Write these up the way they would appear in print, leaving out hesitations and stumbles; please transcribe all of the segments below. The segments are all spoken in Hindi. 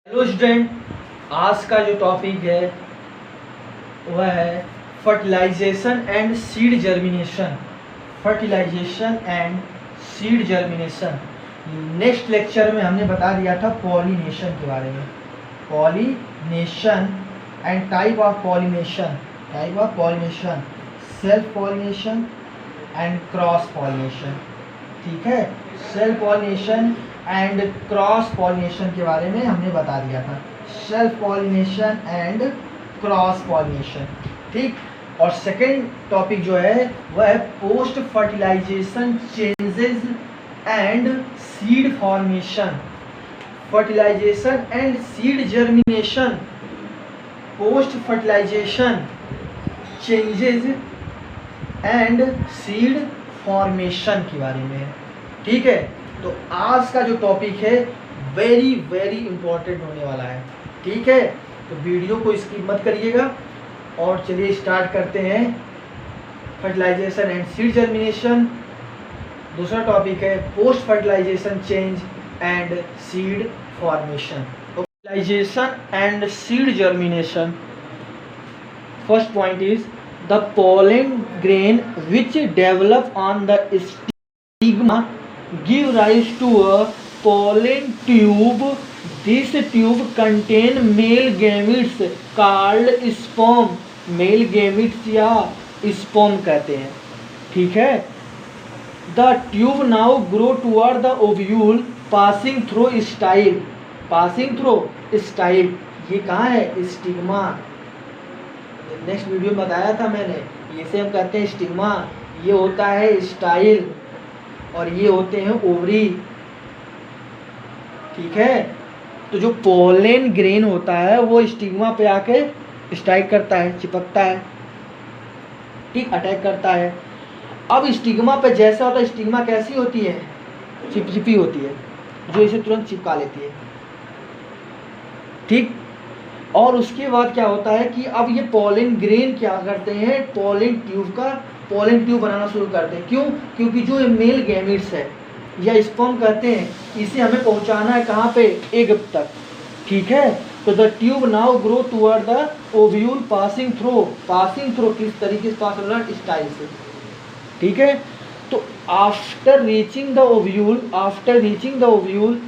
हेलो स्टूडेंट, आज का जो टॉपिक है वह है fertilisation and seed germination. Fertilisation and seed germination. Next lecture में हमने बता दिया था पॉलिनेशन के बारे में। Pollination and type of pollination. Self pollination and cross pollination. ठीक है, self pollination and cross pollination के बारे में हमने बता दिया था। Self pollination and cross pollination. ठीक, और सेकेंड टॉपिक जो है वह है post fertilisation changes and seed formation. Fertilisation and seed germination, post fertilisation changes and seed formation के बारे में। ठीक है, तो आज का जो टॉपिक है वेरी वेरी इंपॉर्टेंट होने वाला है। ठीक है, तो वीडियो को स्किप मत करिएगा और चलिए स्टार्ट करते हैं। Fertilisation and seed germination. दूसरा टॉपिक है post fertilisation change and seed formation. Fertilisation and seed germination. First point is the pollen grain which develop on the stigma give rise to a pollen tube. This tube contain male gametes called sperm. Male gametes या sperm कहते हैं। ठीक है, the tube now grow toward the ovule passing through style. ये कहाँ है? स्टिग्मा। नेक्स्ट वीडियो में बताया था मैंने, इसे हम कहते हैं स्टिग्मा। ये होता है स्टाइल और ये होते हैं ओवरी। ठीक है, तो जो पोलन ग्रेन होता है वो स्टिग्मा पे आके स्ट्राइक करता है, चिपकता है। ठीक, अटैक करता है। अब स्टिग्मा पे जैसा होता है, स्टिग्मा कैसी होती है? चिपचिपी होती है, जो इसे तुरंत चिपका लेती है। ठीक, और उसके बाद क्या होता है कि अब ये पोलन ग्रेन क्या करते हैं? पोलन ट्यूब बनाना शुरू करते हैं। क्यों? क्योंकि जो मेल गैमेट्स है या स्पर्म कहते हैं, इसे हमें पहुंचाना है कहाँ पे? एग तक। ठीक है, तो the tube now grow toward the ovule passing throw किस तरीके से पास हो रहा है? स्टाइल से। ठीक है, तो after reaching the ovule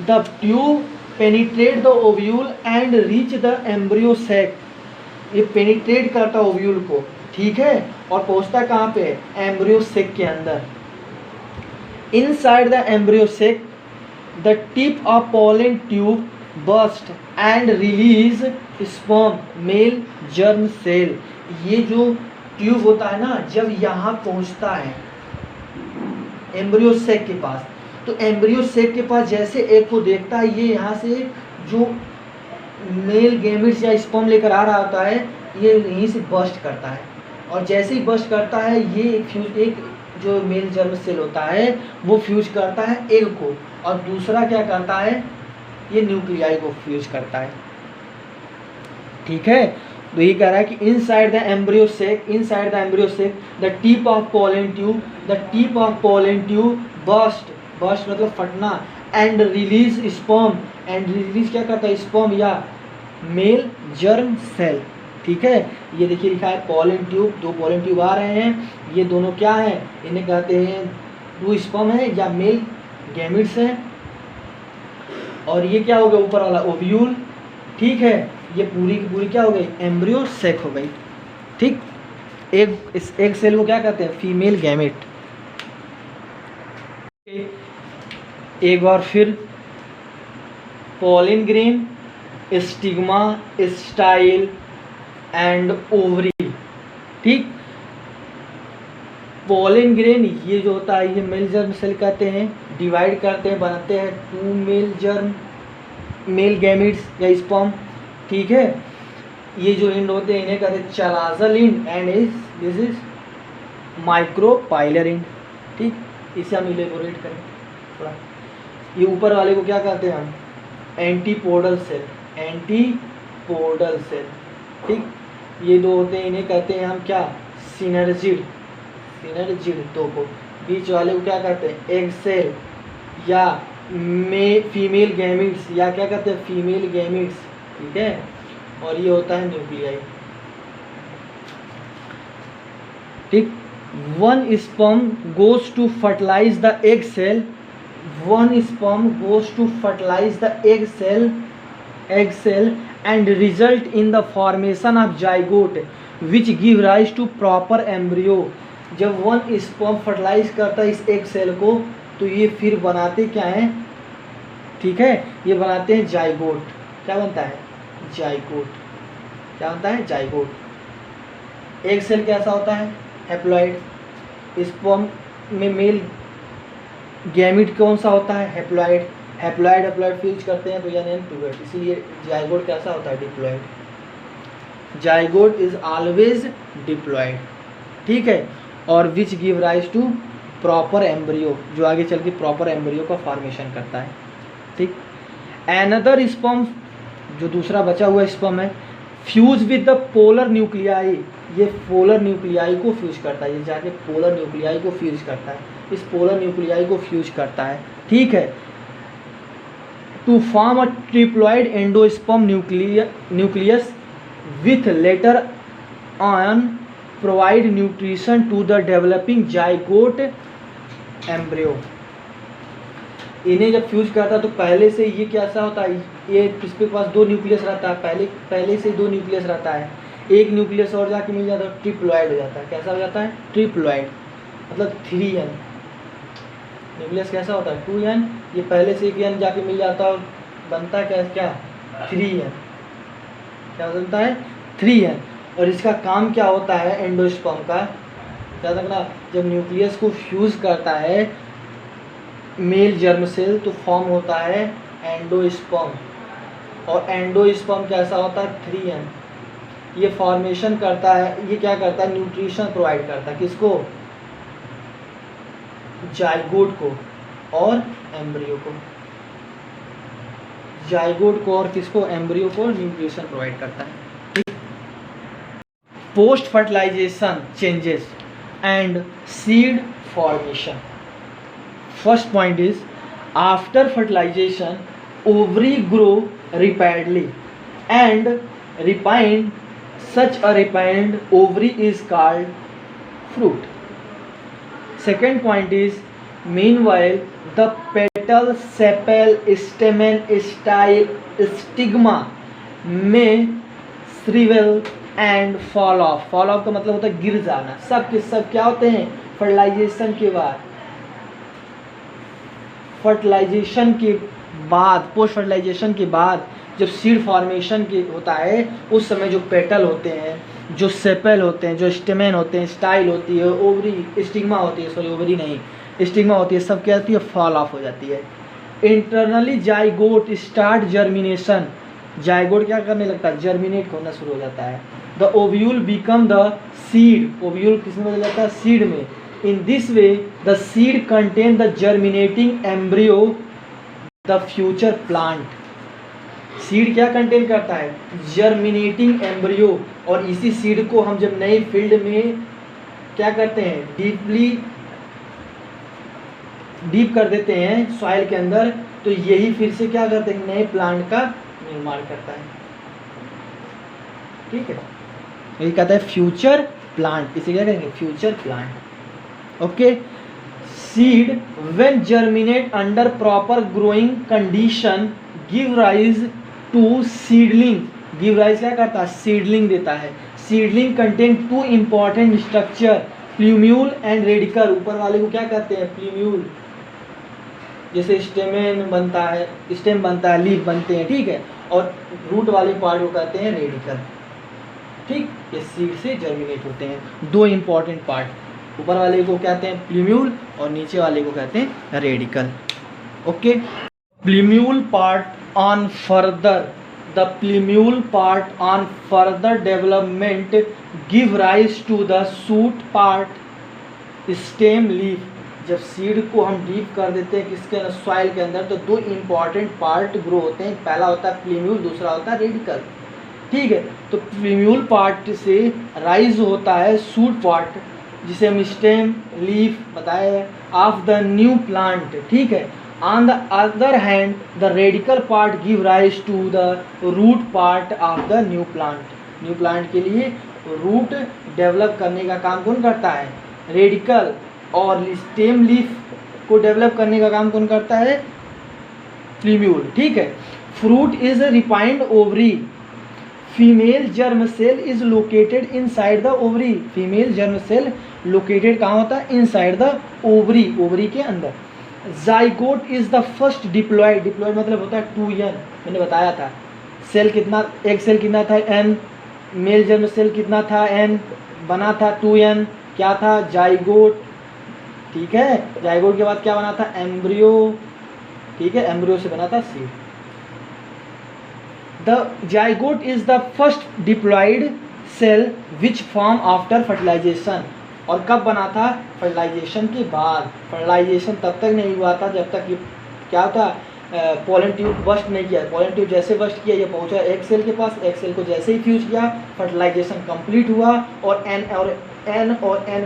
the tube penetrate the ovule and reach the embryo sac. ये पेनिट्रेट करता है ओव्यूल को। ठीक है, और पहुंचता कहाँ पे? एम्ब्रियो सैक के अंदर। Inside the embryo sac the tip of pollen tube burst and release sperm male germ cell. ये जो ट्यूब होता है ना, जब यहाँ पहुंचता है एम्ब्रियो सैक के पास, तो एम्ब्रियो सेक के पास जैसे एग को देखता है, ये यहाँ से जो मेल गैमेट्स या स्पर्म लेकर आ रहा होता है, ये यहीं से बर्स्ट करता है। और जैसे ही बर्स्ट करता है, ये एक जो मेल जर्म सेल होता है वो फ्यूज करता है एग को, और दूसरा क्या करता है? ये न्यूक्लियाई को फ्यूज करता है। ठीक है, तो ये कह रहा है कि inside the embryo sac the tip of pollen tube burst मतलब फटना and release sperm. And release क्या करता है? स्पर्म या मेल जर्म सेल। ठीक है, ये देखिए लिखा है पोलन ट्यूब। दो पोलन ट्यूब आ रहे हैं, ये दोनों क्या हैं? इन्हें कहते हैं दो स्पर्म है या मेल गैमेट्स हैं। और ये क्या हो गया? ऊपर वाला ओव्यूल। ठीक है, ये पूरी की पूरी क्या हो गई? एम्ब्रियो सैक हो गई। ठीक, इस एग सेल को क्या कहते हैं? Female gamete. एक बार फिर, pollen grain, stigma, style and ovary. ठीक, पोलन ग्रेन ये जो होता है, ये मेल जर्म सेल कहते हैं। डिवाइड करते हैं, बनाते हैं टू मेल गैमेट्स या स्पर्म। ठीक है, ये जो इंड होते हैं इन्हें कहते हैं chalazal end and this is micropylar end. ठीक, इसे हम इलेबोरेट करें थोड़ा। ये ऊपर वाले को क्या कहते हैं हम? Antipodal cell. ठीक, ये दो होते हैं, इन्हें कहते हैं हम क्या? सिनर्जिड। दो को। बीच वाले को क्या कहते हैं? एग सेल या फीमेल गैमिट्स, या क्या कहते हैं फीमेल गैमिट्स, ठीक है, और ये होता है न्यूक्लियाई, ठीक। One sperm goes to fertilise the egg cell, one sperm goes to fertilise the egg cell and result in the formation of zygote which give rise to proper embryo। जब वन स्पर्म फर्टिलाइज करता है इस एग सेल को तो ये फिर बनाते क्या हैं, ठीक है, ये बनाते हैं जाइगोट। क्या बनता है, जाइगोट। क्या बनता है, जाइगोट। एग सेल कैसा होता है, हैप्लॉइड। स्पर्म में मेल गैमिट कौन सा होता है, हैप्लॉइड। हैप्लॉइड हैप्लॉइड फ्यूज करते हैं तो यानी पिवट, इसीलिए जाइगोट कैसा होता है, diploid. Zygote is always diploid, ठीक है, और which give rise to proper embryo, जो आगे चल के प्रॉपर एम्ब्रियो का फॉर्मेशन करता है, ठीक। एनदर स्पर्म, जो दूसरा बचा हुआ स्पर्म है, fuse with the polar nuclei, ये पोलर न्यूक्लियाई को फ्यूज करता है, ये जाके पोलर न्यूक्लियाई को फ्यूज करता है, इस पोलर न्यूक्लियाई को फ्यूज करता है, ठीक है, to form a triploid endosperm nucleus with later on provide nutrition to the developing zygote embryo. इन्हें जब फ्यूज करता है तो पहले से ये कैसा होता है, ये इसके पास दो न्यूक्लियस रहता है, पहले से दो न्यूक्लियस रहता है, एक न्यूक्लियस और जाके मिल जाता है, ट्रिप्लॉइड हो जाता है। कैसा हो जाता है, ट्रिप्लॉइड, मतलब 3n। न्यूक्लियस कैसा होता है, 2n, ये पहले से एक n जाके मिल जाता है और बनता है क्या 3n। क्या बनता है, 3n। और इसका काम क्या होता है एंडोस्पर्म का, क्या रखना, जब न्यूक्लियस को फ्यूज करता है मेल जर्म सेल तो फॉर्म होता है एंडोस्पर्म, और एंडोस्पर्म कैसा होता है 3n। ये फॉर्मेशन करता है, ये क्या करता है, न्यूट्रिशन प्रोवाइड करता है, किसको, जाइगोट को और एम्ब्रियो को, जाइगोट को और किसको, एम्ब्रियो को न्यूट्रिशन प्रोवाइड करता है। Post fertilisation changes and seed formation. First point is after fertilisation ovary grow rapidly and repined, such a repined ovary is called fruit. Second point is meanwhile the petal, sepal, stamen, style, stigma may shrivel and fall off। fall off का मतलब होता है गिर जाना। सब के सब क्या होते हैं फर्टिलाइजेशन के बाद, फर्टिलाइजेशन के बाद, पोस्ट फर्टिलाइजेशन के बाद जब सीड फॉर्मेशन के होता है उस समय जो पेटल होते हैं, जो सेपल होते हैं, जो स्टेमेन होते हैं, स्टाइल होती है, ओवरी, स्टिग्मा होती है, सॉरी ओवरी नहीं, स्टिग्मा होती है, सब क्या होती है, फॉल ऑफ हो जाती है। Internally zygote start germination, zygote क्या करने लगता है, जर्मिनेट होना शुरू हो जाता है। The ovule become the seed, ovule किस में बदल जाता है, सीड में। In this way the seed contain the germinating embryo the future plant. Seed क्या कंटेन करता है, जर्मिनेटिंग एम्ब्रियो, और इसी सीड को हम जब नए फील्ड में क्या करते हैं, डीप कर देते हैं सॉइल के अंदर, तो यही फिर से क्या करते हैं, नए प्लांट का निर्माण करता है, ठीक है। यही कहता है फ्यूचर प्लांट, इसे क्या कहेंगे, future plant. Okay, seed when germinate under proper growing condition give rise to seedling. Give rise क्या करता है, सीडलिंग देता है। Seedling contain two important structure, plumule and radicle. ऊपर वाले को क्या कहते हैं, प्ल्यूम्यूल, जैसे स्टेमेन बनता है, स्टेम बनता है, लीफ बनते हैं, ठीक है, और रूट वाले पार्ट को कहते हैं रेडिकल, ठीक। ये सीड से जर्मिनेट होते हैं। दो इंपॉर्टेंट पार्ट, ऊपर वाले को कहते हैं प्ल्यूम्यूल और नीचे वाले को कहते हैं radicle. Okay, plumule part on further, the plumule part on further development give rise to the shoot part, stem, leaf. जब सीड को हम डीप कर देते हैं किसके अंदर, सॉइल के अंदर, तो दो इंपॉर्टेंट पार्ट ग्रो होते हैं। पहला होता है प्ल्यूम्यूल, दूसरा होता है रेडिकल, ठीक है। तो प्ल्यूम्यूल पार्ट से राइज होता है शूट पार्ट, जिसे हम स्टेम, लीफ बताए, ऑफ द न्यू प्लांट, ठीक है। On the other hand, the radical part give rise to the root part of the new plant. New plant के लिए रूट डेवलप करने का काम कौन करता है? रेडिकल. और स्टेम लीफ को डेवलप करने का काम कौन करता है? प्लीम्यूल. ठीक है. Fruit is a refined ovary. Female germ cell is located inside the ovary. Female germ cell located कहाँ होता है? Inside the ovary. ओवरी के अंदर. Zygote is the first diploid. Diploid मतलब होता है 2n. मैंने बताया था सेल कितना, एक सेल कितना था? n. मेल जर्म सेल कितना था? n. बना था 2n. क्या था? जाइगोट. ठीक है. जाइगोट के बाद क्या बना था? एम्ब्रियो. ठीक है. एम्ब्रियो से बना था seed. The zygote is the first diploid cell which form after fertilisation. और कब बना था? फर्टिलाइजेशन के बाद. फर्टिलाइजेशन तब तक नहीं हुआ था जब तक ये क्या था? पोलन ट्यूब बस्ट नहीं किया. पोलन ट्यूब जैसे बस्ट किया ये पहुंचा एक सेल के पास. एक सेल को जैसे ही फ्यूज किया फर्टिलाइजेशन कंप्लीट हुआ और एन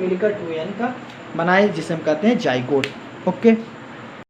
मिलकर 2n का बनाए जिसे हम कहते हैं जाइगोट. ओके.